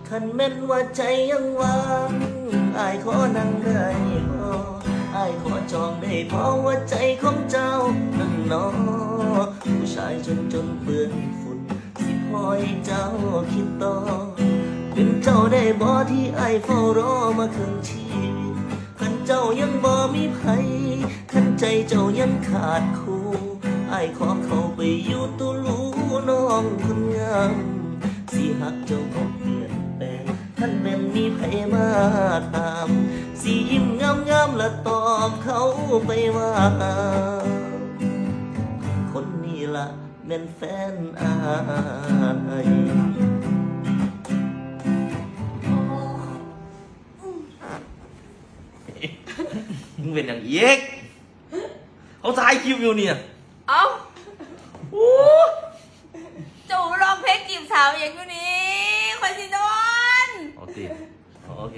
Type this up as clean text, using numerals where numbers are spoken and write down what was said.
คันแม่นว่าใจยังว่างอายขอนั่งได้บ่อายขอจองได้เพราะว่าใจของเจ้านั่นน้อผู้ชายจนเปื้อนฝุ่นสิพอให้เจ้าคิดต่อเป็นเจ้าได้บ่ที่อายเฝ้ารอมาครึ่งชีวิตคันเจ้ายังบ่มีไผคันใจเจ้ายังขาดคู่อายขอเข้าไปอยู่ตุลูน้องคนงามสิหักเจ้าก็เปลี่ยนแปลงท่านแม่นมีไผมาตามสิยิ้มงามและตอบเขาไปว่าคนนี้ละแม่นแฟนอายมึงเป็นอย่างเย็กเขาถ่ายคลิปอยู่เนี่ย เอ้า โอ้ จูร้องเพลงจีบสาวอย่างอยู่นี้คอยสิโดน โอเค